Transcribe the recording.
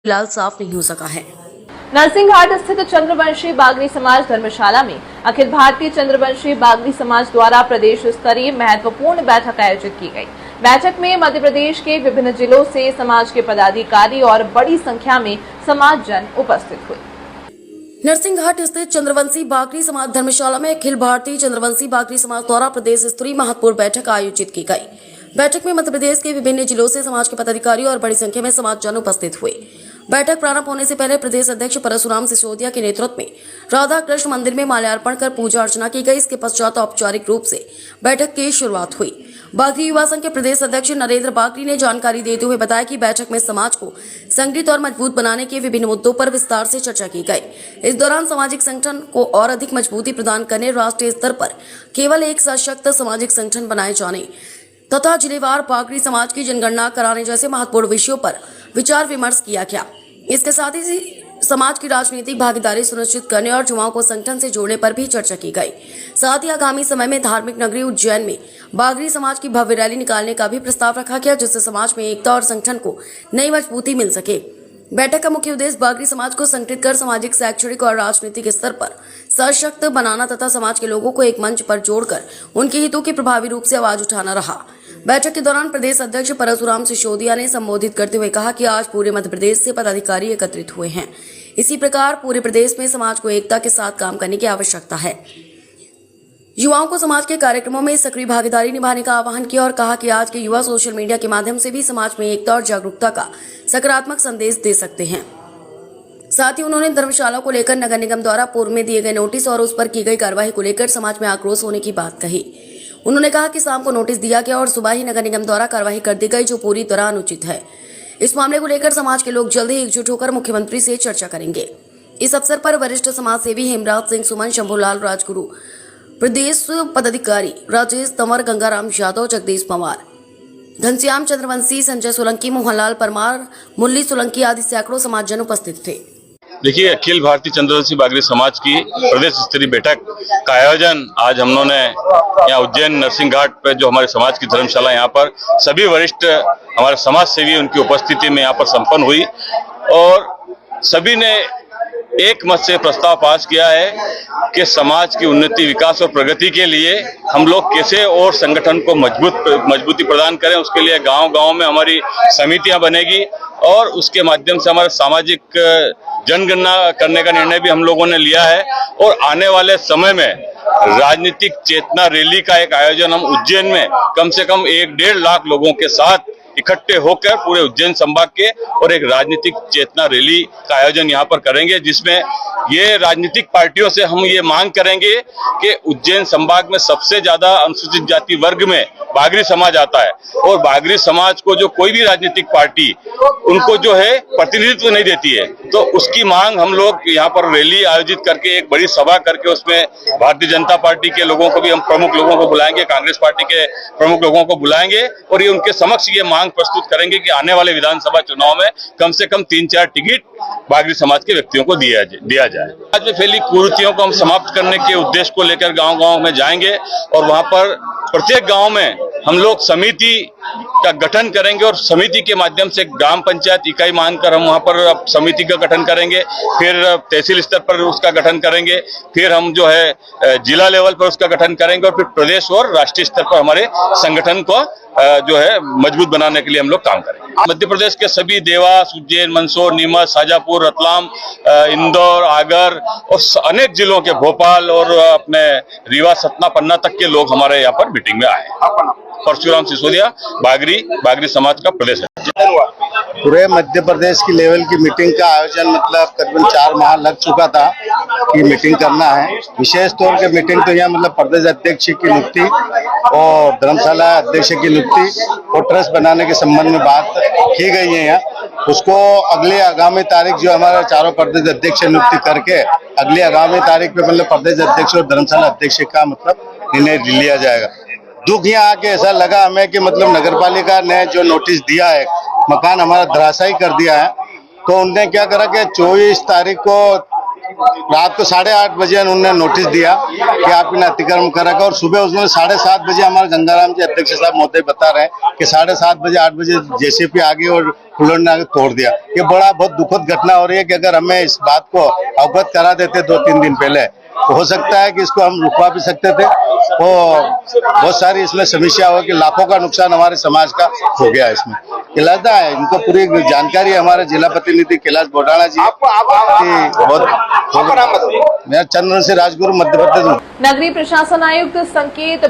फिलहाल साफ नहीं हो सका है। नरसिंहघाट स्थित चंद्रवंशी बागरी समाज धर्मशाला में अखिल भारतीय चंद्रवंशी बागरी समाज द्वारा प्रदेश स्तरीय महत्वपूर्ण बैठक आयोजित की गई। बैठक में मध्य प्रदेश के विभिन्न जिलों से समाज के पदाधिकारी और बड़ी संख्या में समाजजन उपस्थित हुए। नरसिंहघाट स्थित चंद्रवंशी बागरी समाज धर्मशाला में अखिल भारतीय चंद्रवंशी बागरी समाज द्वारा प्रदेश स्तरीय महत्वपूर्ण बैठक आयोजित की गई। बैठक में मध्य प्रदेश के विभिन्न जिलों से समाज के पदाधिकारी और बड़ी संख्या में समाजजन उपस्थित हुए। बैठक प्रारंभ होने से पहले प्रदेश अध्यक्ष परशुराम सिसोदिया के नेतृत्व में राधा कृष्ण मंदिर में माल्यार्पण कर पूजा अर्चना की गई। इसके पश्चात औपचारिक रूप से बैठक की शुरुआत हुई। बागरी युवा संघ के प्रदेश अध्यक्ष नरेंद्र बागरी ने जानकारी देते हुए बताया कि बैठक में समाज को संगठित और मजबूत बनाने के विभिन्न मुद्दों पर विस्तार से चर्चा की गई। इस दौरान सामाजिक संगठन को और अधिक मजबूती प्रदान करने, राष्ट्रीय स्तर पर केवल एक सशक्त सामाजिक संगठन बनाए जाने तथा जिलेवार बागरी समाज की जनगणना कराने जैसे महत्वपूर्ण विषयों पर विचार विमर्श किया गया। इसके साथ ही समाज की राजनीतिक भागीदारी सुनिश्चित करने और युवाओं को संगठन से जोड़ने पर भी चर्चा की गई। साथ ही आगामी समय में धार्मिक नगरी उज्जैन में बागरी समाज की भव्य रैली निकालने का भी प्रस्ताव रखा गया, जिससे समाज में एकता और संगठन को नई मजबूती मिल सके। बैठक का मुख्य उद्देश्य बागरी समाज को संगठित कर सामाजिक, शैक्षणिक और राजनीतिक स्तर पर सशक्त बनाना तथा समाज के लोगों को एक मंच पर जोड़कर उनके हितों की प्रभावी रूप से आवाज उठाना रहा। बैठक के दौरान प्रदेश अध्यक्ष परशुराम सिसोदिया ने संबोधित करते हुए कहा कि आज पूरे मध्य प्रदेश से पदाधिकारी एकत्रित हुए हैं। इसी प्रकार पूरे प्रदेश में समाज को एकता के साथ काम करने की आवश्यकता है। युवाओं को समाज के कार्यक्रमों में सक्रिय भागीदारी निभाने का आह्वान किया और कहा कि आज के युवा सोशल मीडिया के माध्यम से भी समाज में एकता और जागरूकता का सकारात्मक संदेश दे सकते हैं। साथ ही उन्होंने धर्मशाला को लेकर नगर निगम द्वारा पूर्व में दिए गए नोटिस और उस पर की गई कार्रवाई को लेकर समाज में आक्रोश होने की बात कही। उन्होंने कहा कि शाम को नोटिस दिया गया और सुबह ही नगर निगम द्वारा कार्रवाई कर दी गई, जो पूरी तरह अनुचित है। इस मामले को लेकर समाज के लोग जल्द ही एकजुट होकर मुख्यमंत्री से चर्चा करेंगे। इस अवसर पर वरिष्ठ समाज सेवी हेमराज सिंह सुमन, शंभूलाल राजगुरु, प्रदेश पदाधिकारी राजेश तंवर, गंगाराम यादव, जगदीश पवार, घनश्याम चंद्रवंशी, संजय सोलंकी, मोहनलाल परमार, मुरली सोलंकी आदि सैकड़ों समाजजन उपस्थित थे। देखिए, अखिल भारतीय चंद्रवंशी बागरी समाज की प्रदेश स्तरीय बैठक का आयोजन आज हम लोगों ने यहाँ उज्जैन नरसिंहघाट पर, जो हमारे समाज की धर्मशाला, यहाँ पर सभी वरिष्ठ हमारे समाज सेवी उनकी उपस्थिति में यहाँ पर संपन्न हुई और सभी ने एक मत से प्रस्ताव पास किया है कि समाज की उन्नति, विकास और प्रगति के लिए हम लोग कैसे और संगठन को मजबूती प्रदान करें। उसके लिए गांव-गांव में हमारी समितियां बनेगी और उसके माध्यम से हमारे सामाजिक जनगणना करने का निर्णय भी हम लोगों ने लिया है और आने वाले समय में राजनीतिक चेतना रैली का एक आयोजन हम उज्जैन में कम से कम 1-1.5 लाख लोगों के साथ इकट्ठे होकर पूरे उज्जैन संभाग के और एक राजनीतिक चेतना रैली का आयोजन यहाँ पर करेंगे, जिसमें ये राजनीतिक पार्टियों से हम ये मांग करेंगे कि उज्जैन संभाग में सबसे ज्यादा अनुसूचित जाति वर्ग में बागरी समाज आता है और बागरी समाज को जो कोई भी राजनीतिक पार्टी उनको जो है प्रतिनिधित्व नहीं देती है, तो उसकी मांग हम लोग यहाँ पर रैली आयोजित करके एक बड़ी सभा करके उसमें भारतीय जनता पार्टी के लोगों को भी हम प्रमुख लोगों को बुलाएंगे, कांग्रेस पार्टी के प्रमुख लोगों को बुलाएंगे और ये उनके समक्ष ये मांग प्रस्तुत करेंगे कि आने वाले विधानसभा चुनाव में कम से कम 3-4 टिकट बागरी समाज के व्यक्तियों को दिया जाए। आज में फैली कुरीतियों को हम समाप्त करने के उद्देश्य को लेकर गांव-गांव में जाएंगे और वहां पर प्रत्येक गांव में हम लोग समिति का गठन करेंगे और समिति के माध्यम से ग्राम पंचायत इकाई मानकर हम वहां पर समिति का गठन करेंगे, फिर तहसील स्तर पर उसका गठन करेंगे, फिर हम जो है जिला लेवल पर उसका गठन करेंगे और फिर प्रदेश और राष्ट्रीय स्तर पर हमारे संगठन को जो है मजबूत बनाने के लिए हम लोग काम करेंगे। मध्य प्रदेश के सभी देवास, उज्जैन, मंदसौर, नीमच, शाजापुर, रतलाम, इंदौर, आगर और अनेक जिलों के, भोपाल और अपने रीवा, सतना, पन्ना तक के लोग हमारे यहाँ पर मीटिंग में आए। परशुराम सिसोदिया, बागरी समाज का प्रदेश है। पूरे मध्य प्रदेश की लेवल की मीटिंग का आयोजन मतलब करीबन 4 माह लग चुका था कि मीटिंग करना है। विशेष तौर के मीटिंग तो यहाँ मतलब प्रदेश अध्यक्ष की नियुक्ति और धर्मशाला अध्यक्ष की नियुक्ति और ट्रस्ट बनाने के संबंध में बात की गई है। यहाँ उसको अगले आगामी तारीख जो हमारे चारों प्रदेश अध्यक्ष नियुक्ति करके अगले आगामी तारीख पे मतलब प्रदेश अध्यक्ष और धर्मशाला अध्यक्ष का मतलब निर्णय लिया जाएगा। दुख यहाँ आके ऐसा लगा हमें कि मतलब नगरपालिका ने जो नोटिस दिया है, मकान हमारा धराशायी कर दिया है, तो उनने क्या करा कि 24 तारीख को रात को 8:30 बजे उन्होंने नोटिस दिया कि आप इन अतिक्रमण कर रखा, और सुबह उसने 7:30 बजे हमारे गंगाराम जी अध्यक्ष साहब महोदय बता रहे हैं कि 7:30 बजे 8 बजे जेसीपी आ गई और फुलर ने आगे तोड़ दिया। ये बड़ा बहुत दुखद घटना हो रही है कि अगर हमें इस बात को अवगत करा देते 2-3 दिन पहले तो हो सकता है कि इसको हम रुकवा भी सकते थे। और बहुत सारी इसमें समस्या हो कि लाखों का नुकसान हमारे समाज का हो गया। इसमें कैलाशदा है, इनको पूरी जानकारी है हमारे जिला प्रतिनिधि कैलाश बोडाना जी की। बहुत मेरा चंद्रवंशी राजगुरु मध्य प्रदेश। नगरीय प्रशासन आयुक्त संकेत